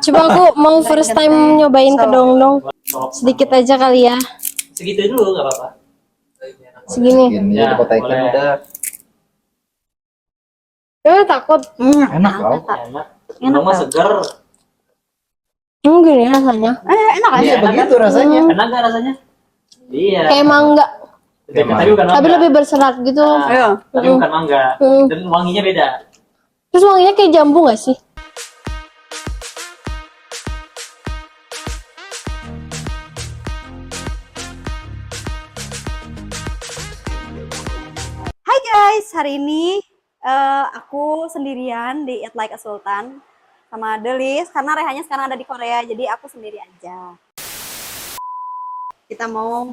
Coba aku mau first time nyobain kedong-dong. Sedikit aja kali ya. Segitu dulu nggak apa-apa. Segini. Ya, boleh. udah. Takut. Enak tau. Enak. Enak Mama tau. seger. Gini rasanya. Enak kan? Iya begitu rasanya. Enak nggak rasanya? Iya. Kayak mangga. Tapi bukan mangga. Tapi lebih berserat gitu. Ayo. Tapi bukan mangga. Dan wanginya beda. Terus wanginya kayak jambu gak sih? Hai guys, hari ini aku sendirian di Eat Like a Sultan sama Delis karena Rehanya sekarang ada di Korea, jadi aku sendiri aja. Kita mau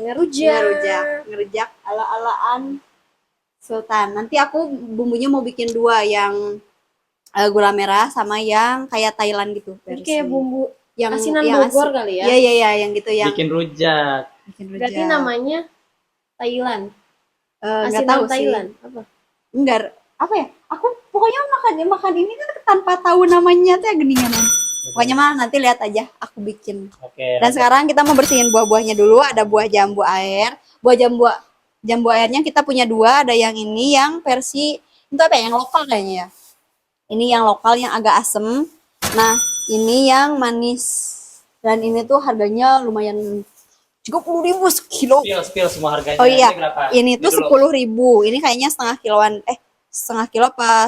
ngerujak ala-alaan Sultan. Nanti aku bumbunya mau bikin dua, yang gula merah sama yang kayak Thailand gitu. Ini versi. kayak bumbu yang asinan yang Bogor kali ya? Iya, yang gitu yang Bikin rujak. bikin Berarti rujak. namanya Thailand. Nggak Asinan tahu Thailand. sih. Apa? Enggak, apa ya? Aku pokoknya makan ini kan tanpa tahu namanya tuh ya geningan. Pokoknya mah nanti lihat aja aku bikin. Oke. Dan sekarang kita mau bersihin buah-buahnya dulu. Ada buah jambu air. Buah jambu airnya kita punya dua. Ada yang ini yang versi itu apa ya? Yang lokal kayaknya ya. Ini yang lokal yang agak asem. Nah, ini yang manis. Dan ini tuh harganya lumayan 30.000 sekilo. Spill semua harganya. Oh iya, Ini berapa? ini tuh dulu. 10.000. Ini kayaknya setengah kiloan. Setengah kilo apa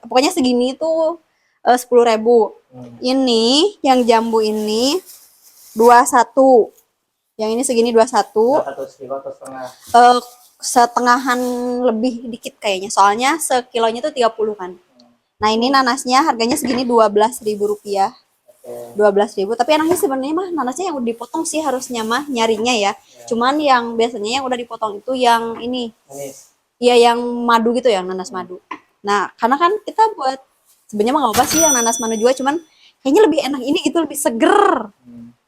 pokoknya segini tuh 10.000. Ini yang jambu ini 21. Yang ini segini 21. 1 kilo atau setengah? Setengahan lebih dikit kayaknya. Soalnya sekilonya tuh 30 kan. Nah, ini nanasnya harganya segini 12.000 rupiah. 12.000, tapi enaknya sebenarnya mah nanasnya yang udah dipotong sih harusnya mah nyarinya ya. Cuman yang biasanya yang udah dipotong itu yang ini. Manis. Iya, yang madu gitu, yang nanas madu. Nah, karena kan kita buat sebenarnya mah nggak apa sih yang nanas madu juga, cuman kayaknya lebih enak ini gitu, lebih seger.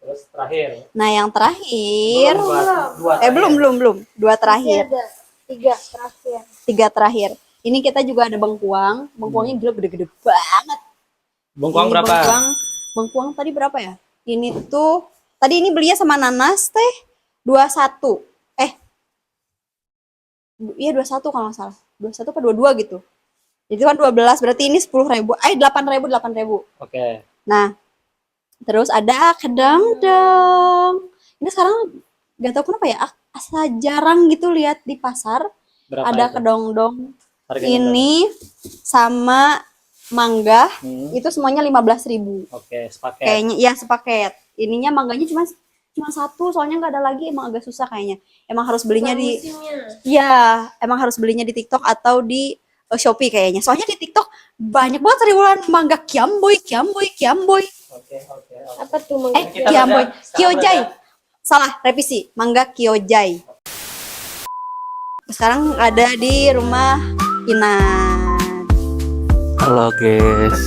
Terus terakhir. Nah, yang terakhir Dua belum. Dua terakhir. Ada 3 terakhir. 3 terakhir. Ini kita juga ada bengkuang. Bengkuangnya gila gede-gede banget. Bengkuang Ini berapa? Bengkuang tadi berapa ya? Ini tuh tadi ini belinya sama nanas teh 21. Iya 21 kalau nggak salah. 21 apa 22 gitu. Itu kan 12, berarti ini 10.000. 8.000. Oke. Nah, terus ada kedongdong. Ini sekarang nggak tahu kenapa ya, asa jarang gitu lihat di pasar. Berapa Ada itu? kedongdong. Harganya Ini sama mangga berapa? itu semuanya 15.000. Oke, sepaket. Kayaknya ya sepaket. Ininya mangganya cuma satu, soalnya nggak ada lagi, emang agak susah kayaknya. Emang harus belinya di emang harus belinya di TikTok atau di Shopee kayaknya. Soalnya di TikTok banyak banget ribuan mangga kiamboy. Oke. Apa tuh mangga? Kita Kiamboy, berada- sekarang Kyojai. berada- Salah, revisi. Mangga Kyojai. Sekarang ada di rumah Inan. Halo guys.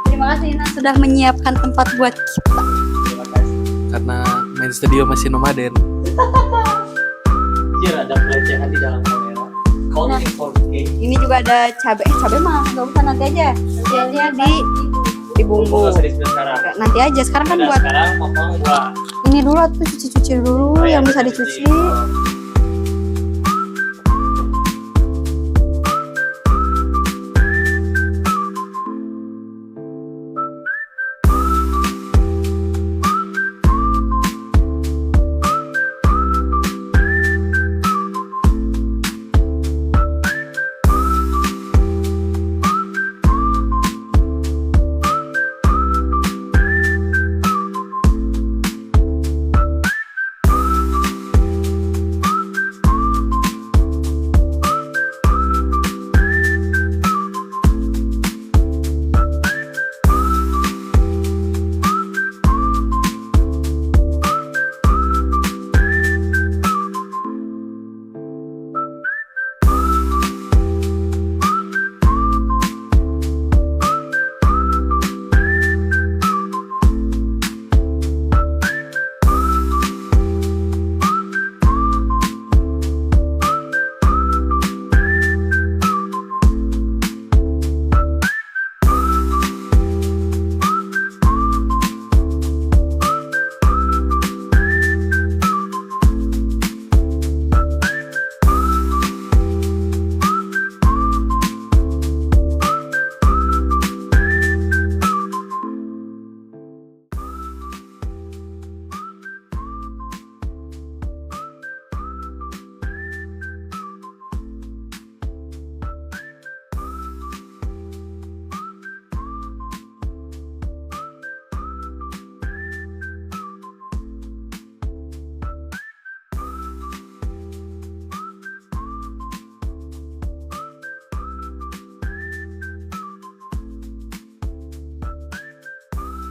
Terima kasih Inan sudah menyiapkan tempat buat kita. Terima kasih. Karena main studio masih nomaden. Anjir, ada pelecehan di dalam kamera. Counting 4K. Ini juga ada cabai. Cabai mah nggak usah, nanti aja. Nanti aja di bumbu. Nggak usah di sekarang. Nanti aja. Sekarang kan Udah, buat sekarang potong buah. ini dulu tuh, cuci dulu Oh, yang ya, bisa udah dicuci.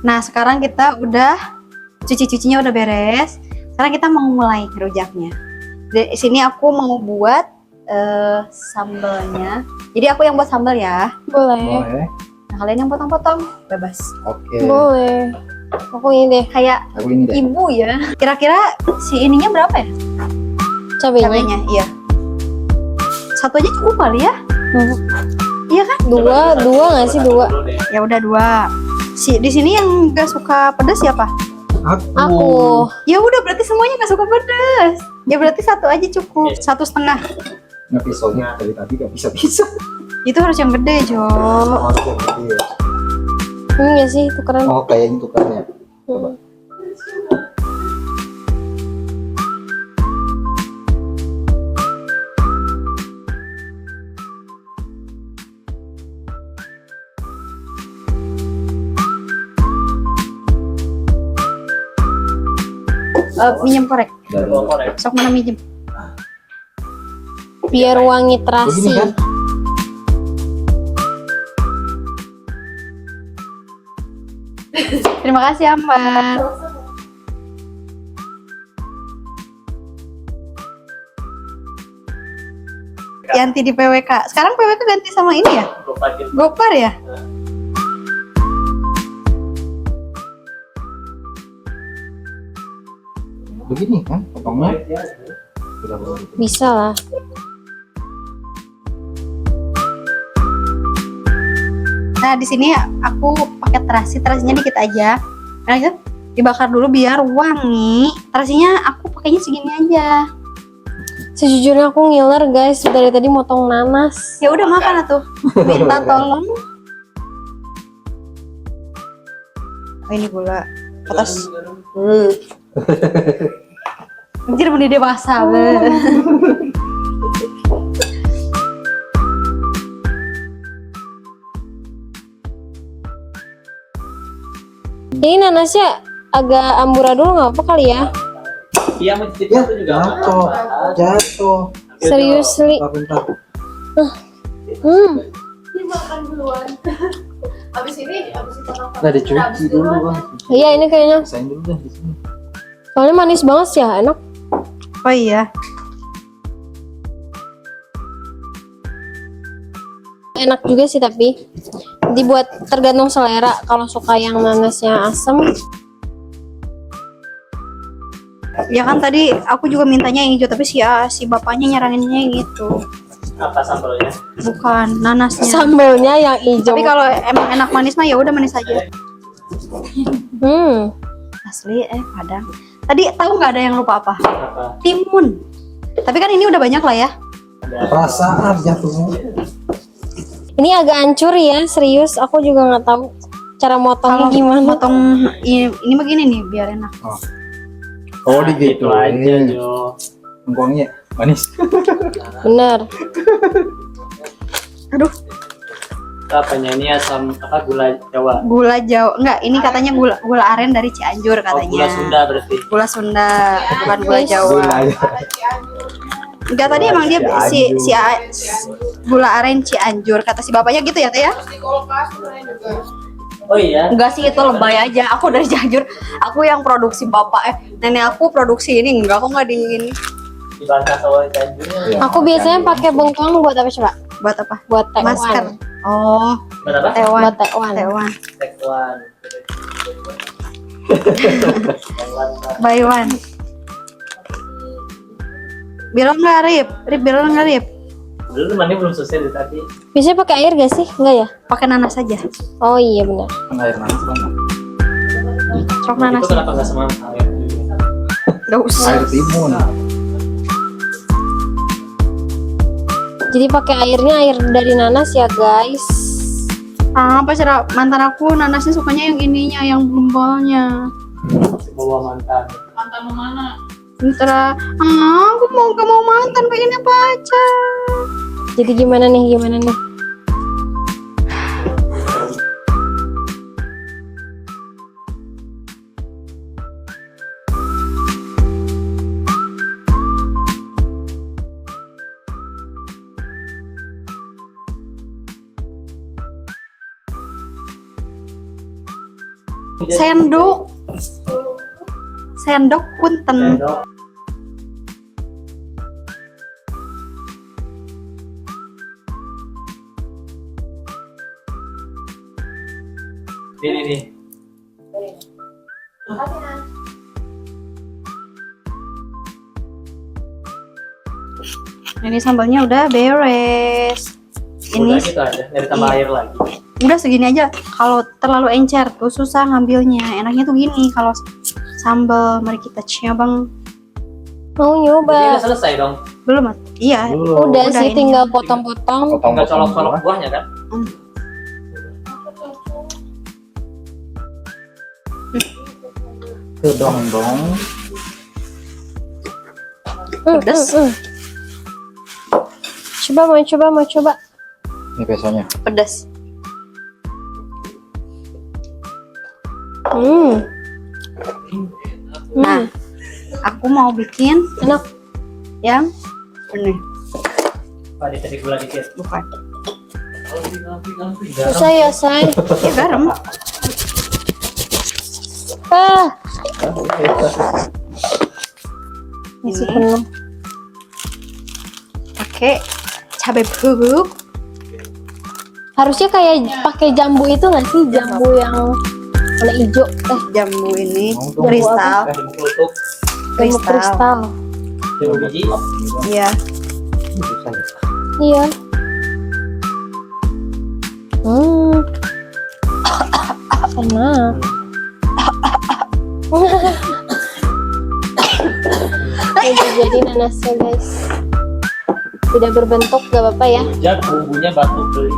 Nah, sekarang kita udah cucinya udah beres. Sekarang kita mau mulai rujaknya. Di sini aku mau buat sambalnya. Jadi aku yang buat sambal ya. Boleh. Boleh. Nah, kalian yang potong-potong, bebas. Oke. Boleh. Aku ini deh. Kayak Aku ini deh. ibu ya. Kira-kira si ininya berapa ya? Cabenya. Cabenya, iya. Satu aja cukup kali ya? Hmm. Iya kan? Dua nggak sih dua? Ya udah 2. Di sini yang gak suka pedas siapa? Aku. Ya udah berarti semuanya gak suka pedas. Ya berarti satu aja cukup. 1,5. Nggak pisaunya dari tadi nggak bisa. Itu harus yang gede, Jo. Harus yang gede. Ini nggak sih tukeran? Oh kayaknya tukarnya. Coba. Minjem korek. Dari Sok mana minjem? Biar wangi terasi. begini kan? Terima kasih, Ambar. Ganti di PWK. Sekarang PWK ganti sama ini ya? Gopar ya? Begini kan potongnya. Sudah bagus. Bisa lah. Nah, di sini aku pakai terasi, terasinya dikit aja. Nah, itu dibakar dulu biar wangi. Terasinya aku pakainya segini aja. Sejujurnya aku ngiler guys, dari tadi motong nanas. Ya udah makan atuh. Minta tolong. Oh, ini gula. Atas. Anjir mendidih basah. Ini nanasnya agak amburadul nggak apa kali ya? Iya, mencicipnya itu juga Jatuh. Serius li. Bentar. Hmm. Nah dicuci dulu bang. Iya ini kayaknya. Rasain dulu dah di sini. Soalnya manis banget sih ya, enak. Oh iya. Enak juga sih tapi dibuat tergantung selera. Kalau suka yang nanasnya asam, Ya kan tadi aku juga mintanya yang hijau tapi si bapaknya nyaraninnya yang itu. apa sambalnya? Bukan nanasnya. sambelnya yang hijau. Tapi kalau emang enak manis mah ya udah manis aja. Asli Padang. Tadi tahu nggak ada yang lupa apa? Apa? Timun. Tapi kan ini udah banyak lah ya. Perasaan jatuhnya. Ini agak hancur ya, serius. Aku juga nggak tahu cara motongnya Kalau gimana. motong ini begini nih biar enak. Oh Nah, gitu. itu aja, Jo. Engkongnya manis. Bener. Aduh, Apanya ini asam apa gula Jawa? gula Jawa. Enggak, ini katanya gula aren dari Cianjur Oh, katanya. gula Sunda berarti. Gula Sunda, bukan gula Yes. Jawa. Enggak, tadi emang dia gula aren Cianjur kata si bapaknya gitu ya, Teh ya? Oh iya. Enggak sih, itu lebay aja. Aku dari Cianjur. Aku yang produksi nenek aku produksi ini enggak, aku enggak di ini. Dibantah sama Cianjurnya. Aku biasanya pakai bengkoang buat apa coba? Buat apa? Buat tekwan. Masker. Oh, Berapa? tewan. Buat tekwan. Tewan. Tekwan. Buy one. Bilang enggak, Rip bilang enggak, Rip. Dulu temannya belum selesai dari tadi. Biasanya pakai air gak sih? Enggak ya? Pakai nanas aja. Oh iya benar. Air nanas bang. Cok Itu nanas. kenapa nggak sama air? Enggak usah. Air timun. Jadi pakai air dari nanas ya guys. Pacar mantan aku nanasnya sukanya yang ininya, yang gumbalnya. Bawa mantan. Ntar, aku gak mau mantan, pengennya pacar. Jadi gimana nih? Sendok. Sendok punten. Sendok. Ini nih. Ini sambalnya udah beres. Ini Udah gitu aja, nggak ditambah air lagi. udah segini aja. Kalau terlalu encer tuh susah ngambilnya. Enaknya tuh gini kalau sambal. Mari kita coba. Mau Jadi nyoba. udah selesai dong. Belum Mat? Iya. Udah Udah, sih ini. tinggal potong-potong. Tinggal colok-colok buahnya kan? Kedong dong. Pedes. Coba mau coba. Ini pesonya. Pedas. Hmm. Nah, aku mau bikin Enak. yang ini. Pak, tadi gula dikit. Bukan. Susah ya, say. Ya garam. Ah, masih Ini. penuh. Pakai cabai bubuk. Harusnya kayak pakai jambu itu nggak sih? Jambu yang warna hijau. Jambu ini Mau tuh. kristal. Kasih kelutuk, Jambu kristal. jambu biji. Iya. Susah ya. Iya. Enak. Udah jadi nanasnya guys. Tidak berbentuk, gak apa-apa ya. Rujak bumbunya batu beli.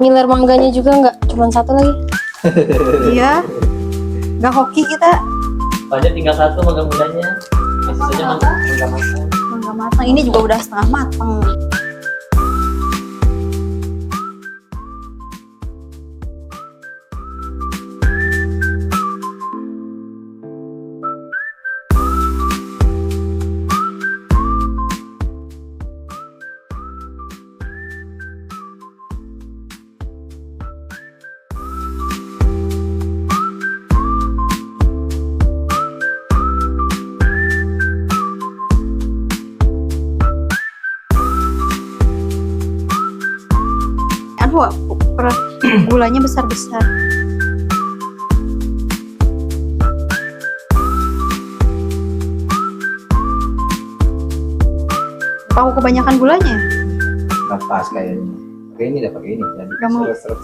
Ngiler mangganya juga nggak, cuma satu lagi. Iya. Gak hoki kita. Banyak tinggal satu mangga-mudanya. Sisanya mangga matang. Mangga matang. Ini juga udah setengah matang. Aduh, gulanya besar-besar. Tahu kebanyakan gulanya? Nggak pas kayaknya. Pakai ini dah, pakai ini. Jadi Nggak mau. seret.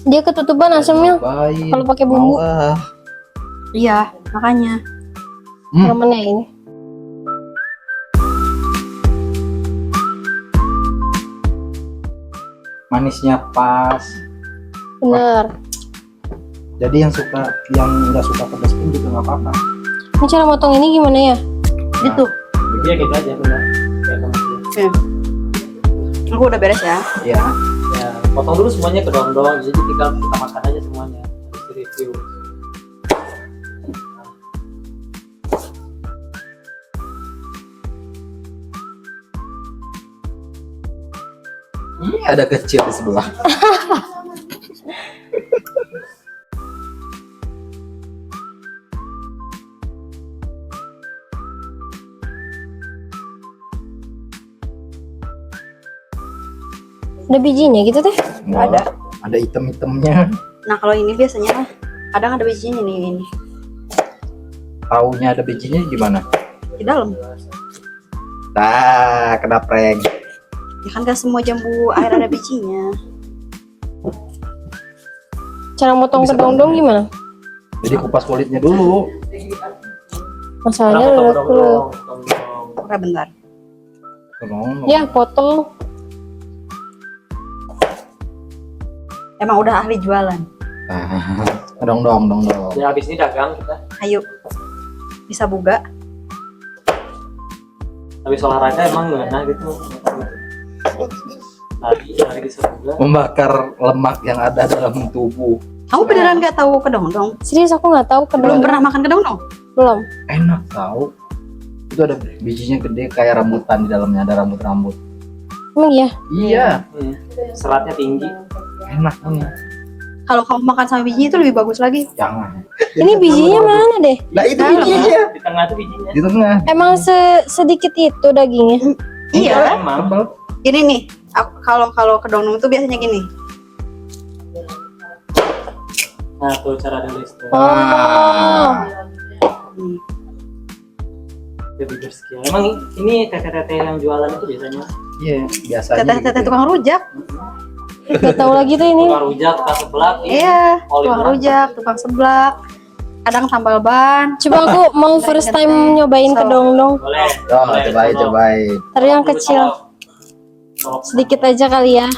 Dia ketutupan asamnya Baik. kalau pakai bumbu. Mau ah. Iya, makanya. Hmm. Mana ini? Manisnya pas. Bener. Jadi yang nggak suka pedas pun juga nggak apa-apa. Ini cara motong ini gimana ya? Gitu. Iya gitu aja benar. Kayak kemarin. Aku udah beres ya. Ya. Ya, potong dulu semuanya ke dondong, jadi tinggal kita makan aja semuanya. Terus review. Ini ada kecil di sebelah. Ada bijinya gitu teh? Nggak ada. Ada item-itemnya. Nah kalau ini biasanya kadang ada bijinya nih ini Taunya ada bijinya gimana? di dalam. Kena prank. Ya kan gak semua jambu air ada bijinya. Cara motong Bisa kedong-dong gimana? Jadi kupas kulitnya dulu. Masalahnya Kenapa udah potong dulu. dong? Potong dong. Oke bentar. Ya potong. Emang udah ahli jualan. Dong. Ya habis ini dagang kita. Ayo. Bisa buka. Habis olahraga emang ngena gitu. Lari di sebelah. Membakar lemak yang ada dalam tubuh. Kamu beneran gak tahu kedong-dong? Serius aku nggak tahu Belum kedong. pernah makan kedong-dong? Belum. Enak tahu. Itu ada bijinya gede kayak rambutan di dalamnya, ada rambut-rambut. Emang iya? Iya, Seratnya tinggi. enak nih. Kalau kamu makan sama bijinya itu lebih bagus lagi. Jangan. Ini bijinya mana deh? Lah itu Dalam. bijinya Di tengah tuh bijinya. di tengah. Emang sedikit itu dagingnya? Iya. Emang. Tebal. Gini nih, kalau kedong-dong tuh biasanya gini. Nah tuh cara nulis tuh. Oh. Hmm. Lebih berskill. Emang ini teteh-teteh yang jualan itu biasanya Iya, biasanya. Teteh-teteh gitu. tukang rujak. Gak tahu lagi tuh ini. tukang rujak, tukang seblak. Iya, All in tukang one. rujak, tukang seblak. Kadang sambal ban. Coba aku mau first time nyobain So. kedong-dong. Boleh. Oh, boleh, cobain. Tapi yang kecil. Sedikit aja kali ya.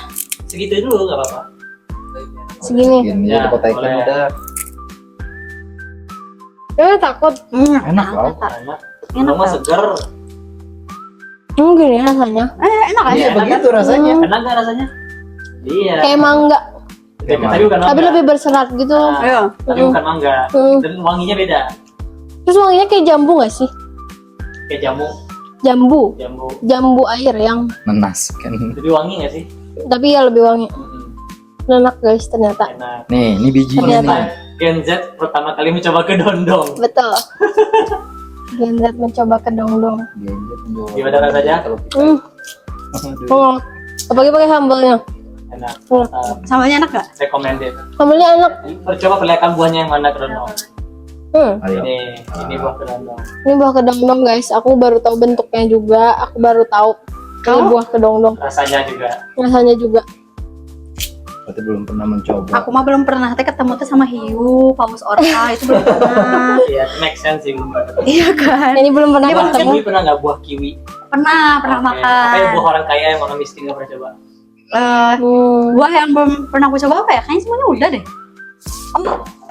Segitu dulu nggak apa-apa. Segini. Gini, Ya, dipotekin boleh. udah. Takut. Enak tau. Enak. Enak Mama tau. seger. Gini rasanya. Enak kan? Iya, enak begitu kan? rasanya. Enak nggak rasanya? Iya. Kayak mangga. Tapi bukan Tapi mangga. lebih berserat gitu. Nah, Ayo. tapi bukan mangga. Dan wanginya beda. Terus wanginya kayak jambu gak sih? Kayak jamu, Jambu. jambu. Air yang. Nenas kan. Lebih wangi nggak sih? Tapi ya lebih wangi. Enak guys ternyata. Enak. Nih, ini bijinya Ternyata. nih. Gen Z pertama kali mencoba kedondong. Betul. Gen Z mencoba kedong-dong. Gimana rasanya? Kalau kita Oh, apalagi pakai sambalnya. Enak. Oh, Sambalnya enak gak? Recommended. sambalnya enak. Coba perlihatkan buahnya yang mana kedondong. ayo. Ini buah kedondong. Ini buah kedong-dong guys. Aku baru tahu bentuknya juga. Aku baru tahu ini buah kedong-dong. Rasanya juga. Rasanya juga. Berarti belum pernah mencoba. Aku mah belum pernah teh ketemu tuh sama hiu, paus orca itu belum pernah. Iya, make sense sih belum pernah. Iya kan? Ini belum pernah Buah ketemu. kiwi pernah nggak buah kiwi? Pernah Oke. makan. Apa yang buah orang kaya yang orang miskin nggak pernah coba? Buah yang belum pernah aku coba apa ya? Kayaknya semuanya udah deh. Oh,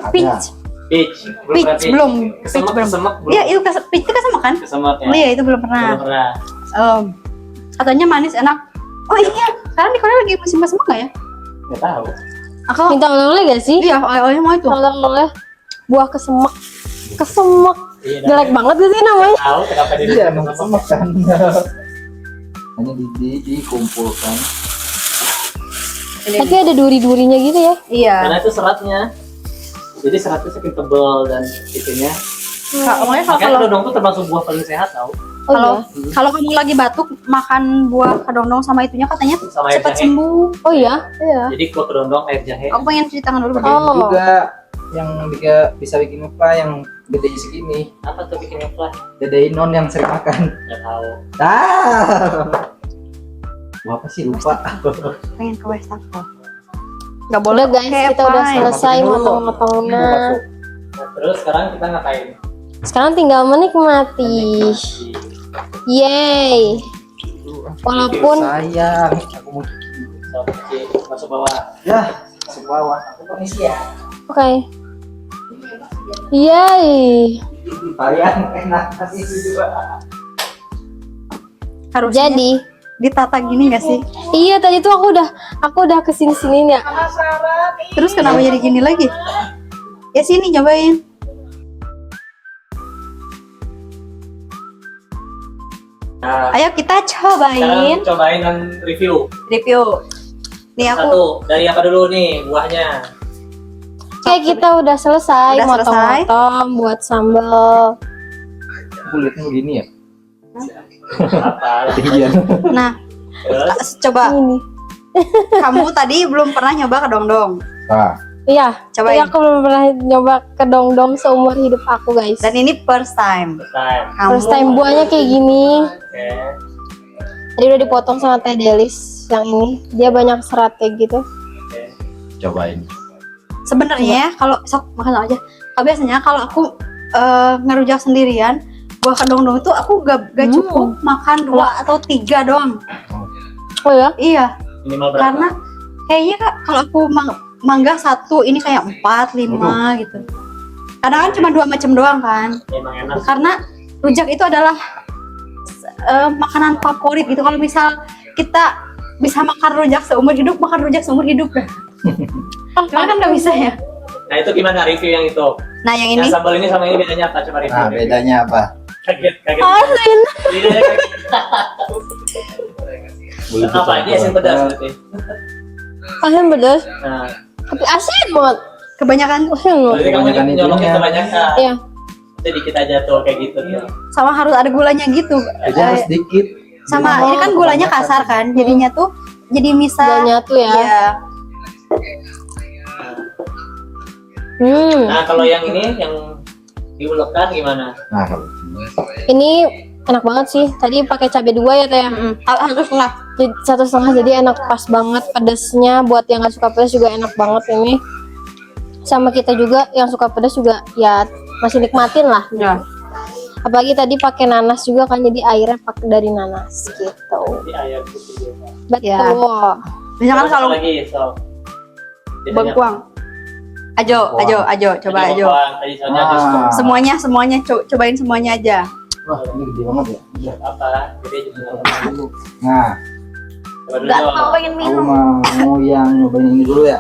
peach. Peach. Peach pernah belum. Peach Kesemek, belum. kesemek belum. Iya, itu peach itu kesemek kan? Kesemek ya. Iya, itu belum pernah. Belum pernah. Katanya manis enak. Oh iya, sekarang di Korea lagi musim kesemek nggak ya? Nggak tahu. Aku Minta oleh gak sih? iya, oleh-oleh mau itu. Oleh buah kesemek. Kesemek. Iya, Jelek banget gak sih namanya? Tahu kenapa dia Iya, emang kesemek kan. Hanya dikumpulkan. Tapi ada duri-durinya gitu ya. Iya. Karena itu seratnya. Jadi seratnya saking tebal dan itunya. Makanya Makanya kalau kedondong tuh termasuk buah paling sehat tau. Oh kalau iya. kalau kamu lagi batuk makan buah kedondong sama itunya katanya Sama air cepat jahe. sembuh. Oh iya. Iya. Jadi buah kedondong air jahe. Aku pengen cuci tangan dulu. Pakai ini Oh. juga yang bisa bikin apa yang gede segini. Apa tuh bikinnya fly? Dede non yang sering makan. Nggak tahu. Wah, apa sih lupa. Pengen ke wastafel. Nggak boleh Udah guys, pakai kita udah pie. selesai Masukin dulu. motong-motongnya. Nah, terus sekarang kita ngapain? Sekarang tinggal menikmati. Yeay. Walaupun Sayang, aku mau So, Ci, masuk bawah. ya masuk bawah. Aku permisi ya. oke. Yeay. Kalian enak kasih juga. Harusnya Jadi, ditata gini nggak sih? iya tadi tuh aku udah kesini-sini ya. Terus kenapa jadi gini lagi? Ya sini cobain. Nah, Ayo kita sekarang cobain. cobain dan review. Review. Nih aku Satu, dari apa dulu nih buahnya? Oke, kita udah selesai Udah selesai. motong-motong buat sambal. Kulitnya begini ya. Apa? Iya. nah Terus coba Ini. kamu tadi belum pernah nyoba kedondong. Nah, Iya, Cobain. tapi aku belum pernah nyoba kedongdong seumur hidup aku guys. Dan ini first time. First time buahnya kayak gini. Oke. Tadi udah dipotong sama Teh Delis yang ini. Dia banyak seratnya gitu. Cobain. Sebenarnya ya, kalau sok makan aja. Kalau biasanya kalau aku ngerujak sendirian, buah kedongdong itu aku gak cukup makan 2 atau 3 doang. Oh ya? Iya, Minimal berapa? karena kayaknya Kak, kalau aku mangga 1, ini kayak 4, 5 gitu. Kadang kan cuma 2 macam doang kan. Emang enak. Karena rujak itu adalah makanan favorit gitu. Kalau misal kita bisa makan rujak seumur hidup, makan rujak seumur hidup ya. Karena kan nggak bisa ya. Nah itu gimana review yang itu? Nah yang ini Yang sambal ini sama ini bedanya apa? Coba review. Nah, bedanya apa? Kaget. Asin. Lidahnya kaget. Belum Apa ini asin pedas berarti? Asin pedas. Nah, Tapi asin banget. kebanyakan Asin banget. berarti kamu Kebanyakan nyolongnya itunya. kebanyakan. Iya. Itu dikit aja tuh kayak gitu tuh. sama harus ada gulanya gitu. Jadi harus dikit. Sama ini kan gulanya kasar kan, jadinya tuh jadi Udah misal. nyatu ya. Iya. Nah kalau yang ini yang diulekkan gimana? Nah, kalau Ini enak banget sih. Tadi pakai cabai 2 ya Teh. Harus setengah. Jadi 1,5 jadi enak pas banget pedasnya. Buat yang nggak suka pedas juga enak banget ini. Sama kita juga yang suka pedas juga ya masih nikmatin lah. Ya. Apalagi tadi pakai nanas juga kan, jadi airnya pakai dari nanas gitu. Di ayam putih biasa. Betul. Ya. Misalkan Terus kalau apa lagi so. bengkuang. Ajo, coba ajo. Tadi soalnya Ah. just Semuanya cobain semuanya aja. wah, ini gede banget ya. Iya. apa? Jadi juga Dulu. Nah, coba dulu. Enggak mau pengen aku minum. mau yang nyobain ini dulu ya.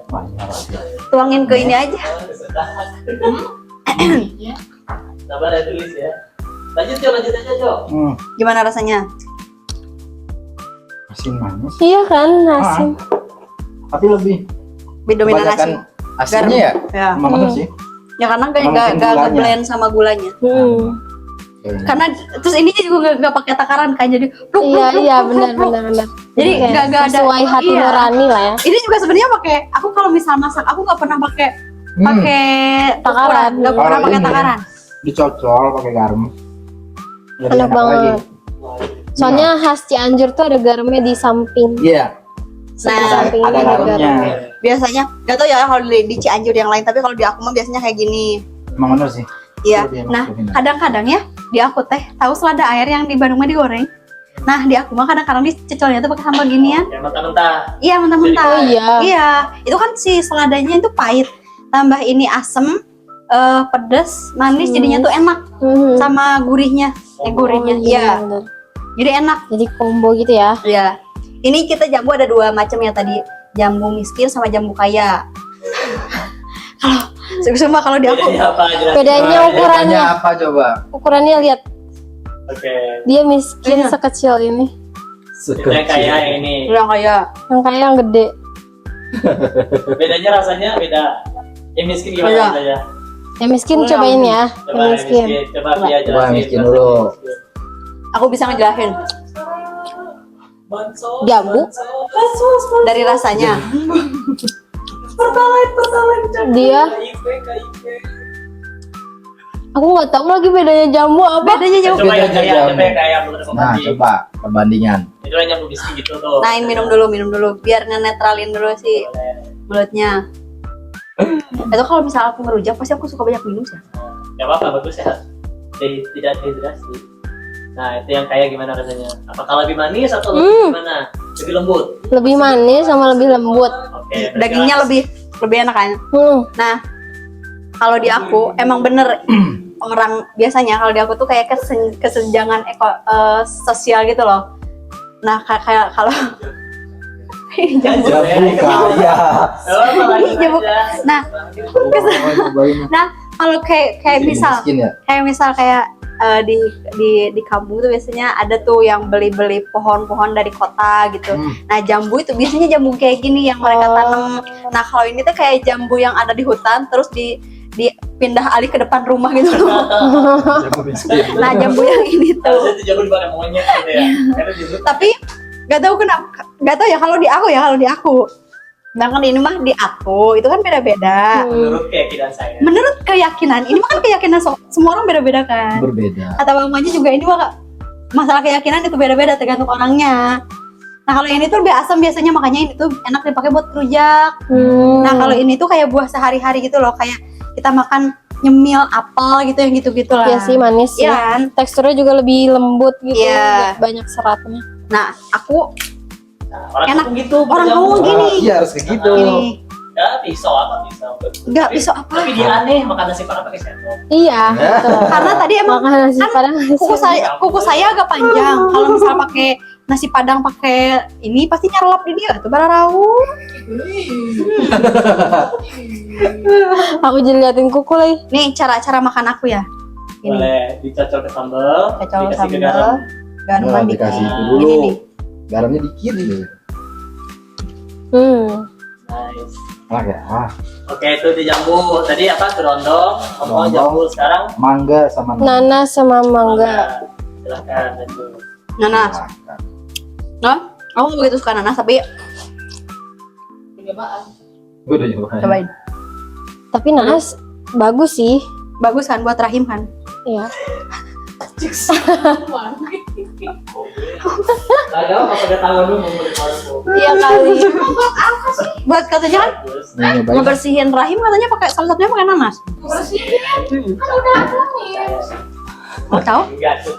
Wah, ini apa sih? Tuangin ke ini aja. Sabar ya tulis ya. Lanjut aja Jo. Gimana rasanya? Asin manis. Iya kan, asin. Tapi lebih Dominan nasi. kebanyakan asinnya ya. Ya. Emang bener sih. Ya karena Emang gak mungkin gulanya. nge-blend sama gulanya. Kayaknya. Karena terus ini juga gak pakai takaran kan, jadi pluk, Iya, pluk, iya, pluk, benar pluk, pluk. benar benar. Jadi Kayak nggak ada sesuai hati iya. nurani lah ya. Ini juga sebenarnya pakai, aku kalau misal masak aku nggak pernah pakai Takaran. nggak pernah Kalau pakai ini, takaran. Dicocol pakai garam. Jadi Enak banget. lagi. Soalnya khas Cianjur tuh ada garamnya di samping. Iya. Di Nah, sampingnya ada garamnya. Biasanya nggak tahu ya kalau di Cianjur yang lain, tapi kalau di aku mah biasanya kayak gini. Emang bener sih. Iya. Lebih enak, Nah, lebih enak. kadang-kadang ya di aku teh tahu selada air yang di Bandung mah digoreng. Nah, di aku mah kadang-kadang dicecolnya tuh pakai sambal ginian. Yang mentah-mentah. Iya, mentah-mentah. Oh iya. Iya, itu kan si seladanya itu pahit. Tambah ini asem, pedes, manis, jadinya tuh enak Mhm. sama gurihnya. Gurihnya. Oh, Iya. bener. Jadi enak. Jadi combo gitu ya. Iya. Ini kita jambu ada 2 macam ya tadi. Jambu miskin sama jambu kaya. Kalau kalau di aku Bedanya apa? Jelasin. Bedanya ukurannya. Bedanya apa coba? Ukurannya lihat, Oke. dia miskin Iya. sekecil ini. Itu yang kayak ini. yang kaya. Yang kaya yang gede. Bedanya rasanya beda. Yang miskin gimana Beda. rasanya? Yang miskin Oh, cobain yang- ya. Coba Yang miskin. Coba dia Coba jelasin. miskin dulu. Aku bisa ngejelasin Jambu. dari rasanya. Dia, aku nggak tahu lagi bedanya jambu apa. Bedanya jauh. Coba yang Bedanya kaya, jambu. coba yang kaya belum Nah, rekomendasi. coba perbandingan. Itu yang jambu miskin gitu tuh. Nah, ini minum dulu biar ngenetralin dulu si mulutnya. Itu kalau misalnya aku ngerujak pasti aku suka banyak minum sih. Gak apa-apa, bagus ya. Tidak dehidrasi. Nah, itu yang kaya gimana rasanya? Apakah lebih manis atau lebih gimana? Lebih lembut? Lebih manis sama lebih lembut. Oke. Dagingnya lebih enak kan. Nah, kalau di aku emang bener orang biasanya kalau di aku tuh kayak kesenjangan sosial gitu loh. Nah, kayak kalau Jambu kaya. Jambu. Nah, nah kalau kayak misal Miskin ya. kayak di kampung tuh biasanya ada tuh yang beli pohon-pohon dari kota gitu. Nah, jambu itu biasanya jambu kayak gini yang mereka tanam. Nah, kalau ini tuh kayak jambu yang ada di hutan terus dipindah alih ke depan rumah gitu loh. Jambu miskin. Nah, jambu yang ini tuh. Harusnya itu jambu dipakai monyet gitu ya. Karena di Tapi nggak tahu ya kalau di aku Sedangkan ini mah di aku itu kan beda-beda. Menurut keyakinan saya. Menurut keyakinan, ini mah kan keyakinan semua orang beda-beda kan. Berbeda. Kata Bang Manji juga ini mah masalah keyakinan itu beda-beda tergantung orangnya. Nah kalau ini tuh lebih asam biasanya, makanya ini tuh enak dipakai buat rujak. Nah kalau ini tuh kayak buah sehari-hari gitu loh, kayak kita makan nyemil apel gitu yang gitu-gitu lah. Iya sih, manis Iya ya. kan? Teksturnya juga lebih lembut gitu, Iya. banyak seratnya. Nah aku Nah, orang Enak. kampung gitu. Orang berjamu. kampung gini. Iya harus kayak gitu. ini Ya pisau apa pisau. nggak bisa apa? Tapi dia aneh makan nasi padang pakai sendok. Iya, betul. Karena tadi emang Makan nasi kan padang kuku saya agak panjang. Kalau misal pakai nasi padang pakai ini pasti nyarlap di dia tuh bararau. Aku jadi liatin kuku lagi. Nih cara makan aku ya. Ini Boleh dicocol ke sambal, kacau dikasih ke sambal, garam. garam Nah, dikit. dikasih itu Ini dulu. nih. Garamnya dikit gitu. Nice. Enak ya. Oke, itu di jambu. Tadi apa? Kerondong. Ngomong Kerondong. jambu sekarang. Mangga sama Nanas sama mangga. Nah, silakan lanjut. Nanas. Nah, aku nggak begitu suka nanas tapi Gue udah nyobain. cobain. Tapi nanas bagus sih. Bagus kan buat rahim kan? Iya. Ada apa pada tangan dulu mau beli Iya kali. Buat katanya kan Mau nyobain? ngebersihin rahim katanya pakai salah satunya pakai nanas. Mau tahu? Enggak tuh.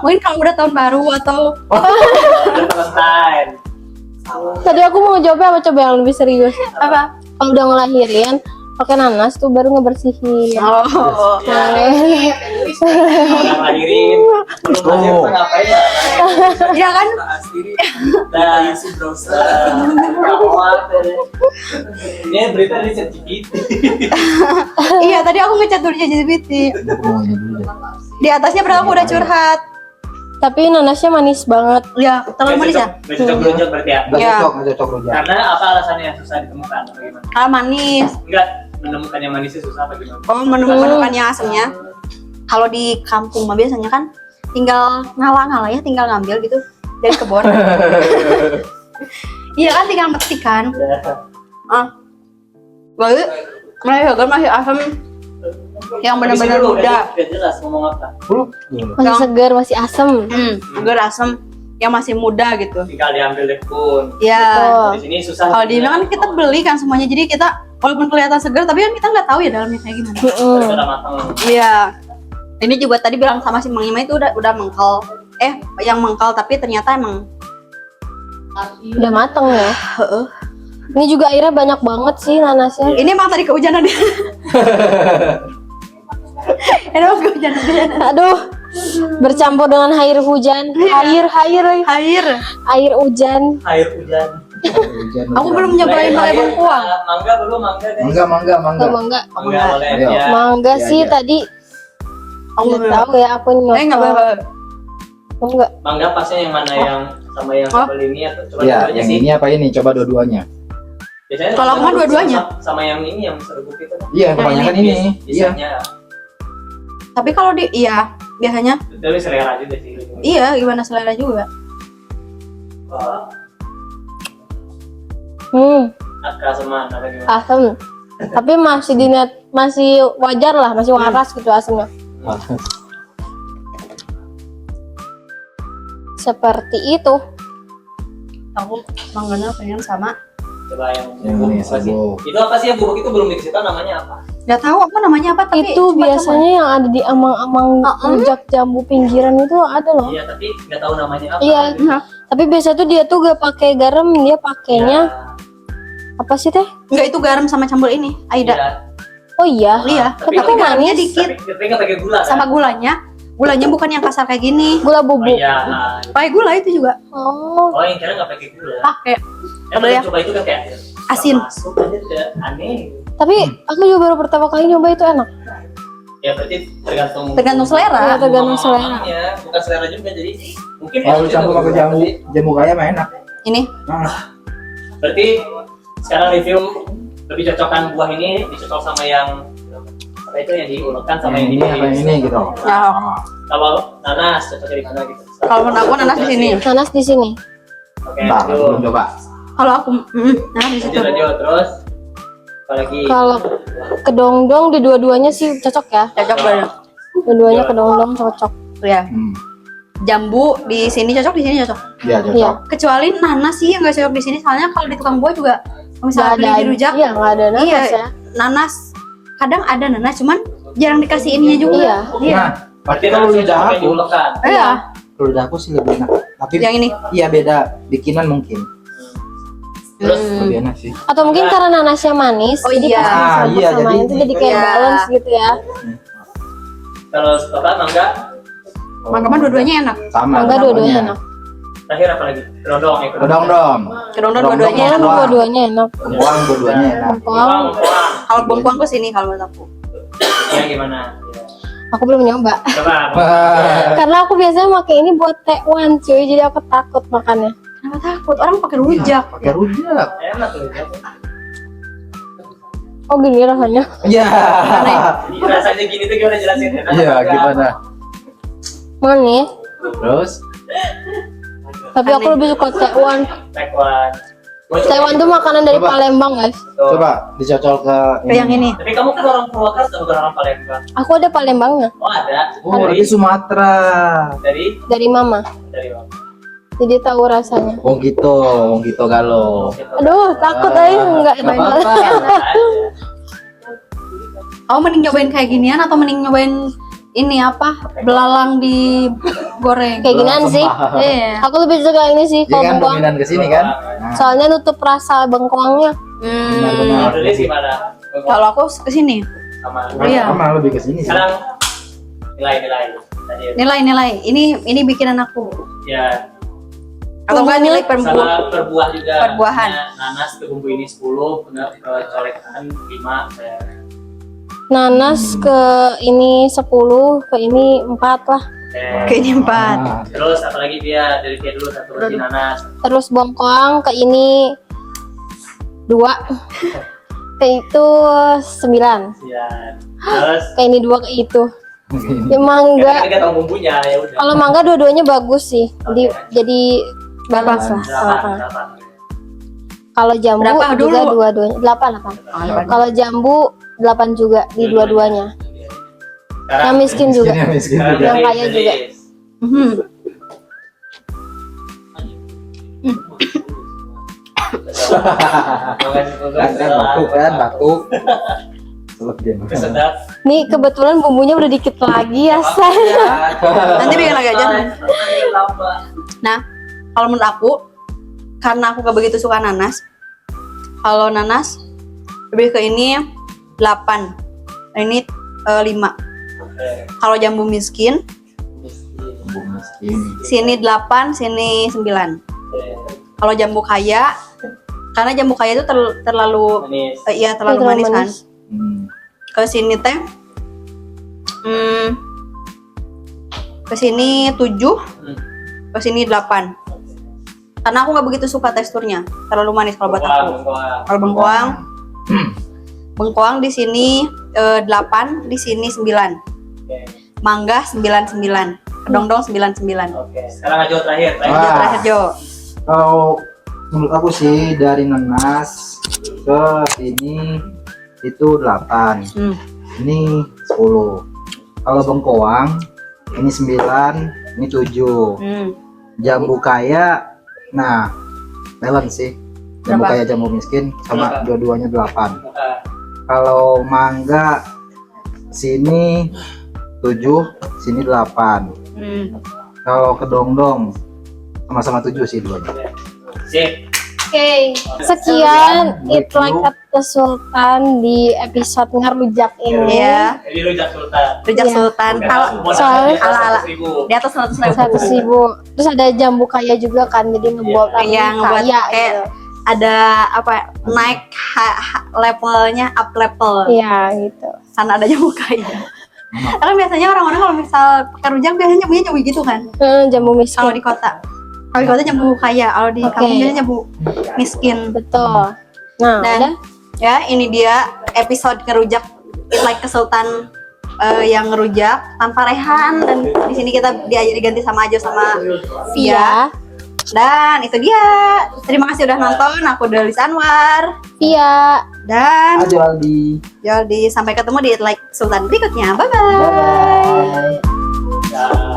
Mungkin kalau udah tahun baru atau Udah Valentine. Tadi aku mau coba yang lebih serius. apa? Kalau udah ngelahirin, pakai nanas tuh baru ngebersihin. Oh, Orang lahirin. Belum lahir Oh. tuh ngapain ya? iya kan? Nah, isi browser. Ini berita dari ChatGPT. Iya, tadi aku ngechat dulu ChatGPT. Gue maunya dulu deh. Di atasnya padahal aku udah curhat. Tapi nanasnya manis banget. Ya, terlalu manis ya? Nggak cocok rujak berarti ya? Nggak Iya. cocok, nggak cocok rujak. Karena apa alasannya yang susah ditemukan? Atau gimana? Ah, manis. Enggak, menemukan yang manisnya susah apa gimana? Oh, menemukan yang asamnya. Kalau di kampung mah biasanya kan tinggal ngalah ya, tinggal ngambil gitu dari kebun. Iya kan, tinggal metik kan. Ya. Lalu masih asam yang benar-benar muda. Gak jelas ngomong apa. Belum. Masih segar, masih asem. Agar asam yang masih muda gitu. Tinggal diambil deh pun. Ya. Oh. Di sini susah. Kalau di kan kita beli kan semuanya, jadi kita walaupun kelihatan segar tapi kan kita nggak tahu ya dalamnya kayak gimana. Baru udah matang. Iya. Ini juga tadi bilang sama si Mang Ima itu udah mengkal. Yang mengkal tapi ternyata emang Udah mateng ya. heeh. Ini juga airnya banyak banget sih nanasnya. Ini emang tadi kehujanan dia. Ini emang kehujanan dia. Aduh, bercampur dengan air hujan. Air Air. hujan. Air hujan. Hujan, Aku hujan. belum nyobain pakai bengkuang. Mangga belum, mangga guys. Mangga. Mangga. Mangga boleh Ayo. ya. Mangga Iya, sih iya. tadi. Aku Nggak belum. tahu ya, aku Nggak nyoba. boleh. Mangga. Mangga pasnya yang mana yang sama yang Oh. kabel ini atau coba Iya, dua aja yang sih. ini apa ini? Coba dua-duanya. Biasanya Kalau aku mah dua-duanya. sama yang ini yang serbuk itu. Iya, kebanyakan ini. Iya. Biasanya. Tapi kalau iya biasanya Tapi selera juga sih. iya gimana selera juga. Wah, keasaman apa gimana? Asem. Tapi masih wajar lah, masih waras gitu asemnya. Seperti itu. Aku mangganya pengen sama. Coba yang Yang bubuk ini apa sih? sabuk. Itu apa sih yang bubuk itu belum dikasih tahu namanya apa? Gak tahu apa namanya apa tapi Itu cuma biasanya yang ada di amang-amang rujak jambu pinggiran itu ada loh. Iya, tapi nggak tahu namanya apa. Iya. Nah, Tapi biasa tuh dia tuh gak pakai garam, dia pakainya apa sih teh? enggak itu garam sama campur ini, Aida. Iya. Oh iya. Iya, Tapi tapi garamnya manis. dikit Tapi nggak pakai gula. sama gulanya. Gulanya bukan yang kasar kayak gini. Gula Oh bubuk. iya. Pakai gula itu juga. Oh. Oh, yang kira nggak pakai gula. Pakai. Ya, Boleh ya? coba itu kan kayak Asin. Masuk aja ke aneh. Tapi aku juga baru pertama kali nyoba itu enak. Ya berarti tergantung Tergantung selera. Iya, tergantung selera. pemahamannya. Bukan selera juga jadi mungkin Kalau campur pakai jamu kaya mah enak. Ini Nah, Berarti sekarang review lebih cocokan buah ini dicocok sama yang apa itu yang diulekkan sama yang yang ini apa yang ini gitu. Ya. Kalau nanas cocoknya di mana gitu. kalau menurut aku nanas di sini. Nanas di sini. Oke, Bentar, lanjut. belum coba. Kalau aku, nah di situ. Lanjut terus. Apalagi Kalau kedongdong di dua-duanya sih cocok ya. Cocok banget. Dua-duanya kedongdong cocok. Ya. Hmm. Jambu di sini cocok, di sini cocok. Ya cocok. Iya. Kecuali nanas sih yang nggak cocok di sini, soalnya kalau di tukang buah juga kalau misalnya Nggak beli di rujak, Iya, nggak ada nanas iya, ya. nanas kadang ada nanas, cuman jarang dikasih ininya juga. Iya. Nah, berarti kalau nanti lidah pakai aku, diulekkan. Iya. kalau lidah aku sih lebih enak. Tapi Yang ini. iya beda bikinan mungkin. Terus Lebih enak sih. Atau mungkin karena nanasnya manis, Oh jadi iya. pas Ah, dicampur iya, sama jadi- itu jadi kayak Iya. balance gitu ya. kalau apa mangga Mangga mah dua-duanya enak. Sama. Mangga dua-duanya namanya. enak. terakhir apa lagi? Kedondong ya. Kedong dong. Kedondong Kedong dua-duanya dong. enak. Wah. Dua-duanya enak. Bengkoang dua-duanya enak. Bengkoang, Bengkoang. Kalau bengkoang ke sini kalau menurut aku. Ya gimana? Ya. aku belum nyoba. Coba. Karena aku biasanya pakai ini buat tekwan cuy, jadi aku takut makannya. Kenapa takut? Orang pakai rujak. Pakai rujak. Enak loh. Ya. Oh gini rasanya. Iya. Rasanya gini tuh gimana jelasin? Iya, gimana? Manis, Terus tapi aku lebih suka tekwan. Tekwan. Tekwan tuh makanan dari Coba. Palembang guys. coba dicocol ke Ke yang ini. Tapi kamu kan orang Purwakarta bukan orang Palembang. Aku ada Palembangnya Oh ada. Oh, berarti Sumatera. Dari mama, mana? jadi tahu rasanya. Oh gitu galau. Aduh, takut aja nggak Nggak apa-apa. Kamu mending nyobain kayak ginian atau mending nyobain ini apa? Belalang digoreng. Kayak ginian sih. Iya. Aku lebih suka ini sih Dia kalau kan bengkoang. dominan ke sini kan? Nah, Soalnya nutup rasa bengkoangnya. benar-benar. Kalau dulu gimana? Kalau aku ke sini. Sama. Iya. Sama lebih ke sini sih. Sekarang nilai-nilai. Tadi Nilai-nilai. Ini bikinan aku. ya Atau enggak nilai per buah. sama per buah juga. Perbuahan. Ya, nanas ke bumbu ini 10, benar colekan 5. Nanas ke ini 10, ke ini 4 lah. Kayaknya 4. Nah, Terus apalagi dia dari dia dulu satu roti nanas. Terus bengkoang ke ini 2. Ke itu 9. Ya. Terus Ke ini 2 ke itu. Ya mangga. kita tahu bumbunya ya udah. Kalau mangga dua-duanya bagus sih. Jadi balance lah. Delapan. Kalau jambu Berapa juga dulu? dua-duanya 8. Kalau jambu 8 juga di dua-duanya. Sekarang Yang miskin juga. Miskin ya, miskin sekarang juga. Yang dari kaya juga. Lilis. Mhm. kan batuk. Selep dia. Sedap. Nih kebetulan bumbunya udah dikit lagi ya, saya. Nanti bikin lagi aja. Lama. Nah, kalau menurut aku, karena aku gak begitu suka nanas, kalau nanas lebih ke ini 8, ini 5. Kalau jambu miskin, Miskin. sini 8, sini 9. Kalau jambu kaya, karena jambu kaya itu terlalu Manis. iya terlalu manis kan. Hmm. Ke sini teh, ke sini 7, ke sini 8. Karena aku nggak begitu suka teksturnya, terlalu manis kalau buat aku. Kalau bengkoang, bengkoang di sini 8, di sini 9. Mangga 99, kedongdong 99. Oke. Sekarang aja terakhir. Wah. Terakhir Jo. Kalau menurut aku sih dari nanas ke sini itu 8. Hmm. Ini 10. Kalau bengkoang ini 9, ini 7. Hmm. Jambu kaya, nah balance sih. Jambu Berapa? kaya jambu miskin sama Berapa? dua-duanya 8. Kalau mangga sini 7, sini 8. Hmm. Kalau kedongdong sama-sama 7 sih duanya. Sip. Oke, sekian Eat Like at the Sultan di episode ngerujak ini. Iya. Jadi rujak sultan. Rujak Iya. Sultan. Kalau Soalnya- ala-ala. 100.000. di atas 100.000. 100.000. Terus ada jambu kaya juga kan, jadi ngebold lagi Iya, ngebuat kaya kayak gitu. ada apa naik levelnya, up level. Iya gitu. Karena ada jambu kaya. Karena biasanya orang-orang kalau misal pakai rujak biasanya jambunya jambu gitu kan. Jambu Kalau miskin. di kota. Kalau di kota jambu kaya, kalau di Oke. kampung biasanya jambu miskin. Betul. Nah, Dan udah. ya ini dia episode ngerujak Eat Like a Sultan yang ngerujak tanpa Rehan, dan di sini kita diganti sama Ajo sama Via. Iya. Dan itu dia. Terima kasih udah nonton. Aku Delis Anwar. Via. Dan Ajo Aldi. Joldi. Sampai ketemu di Like Sultan berikutnya. Bye-bye. Bye bye. Ya.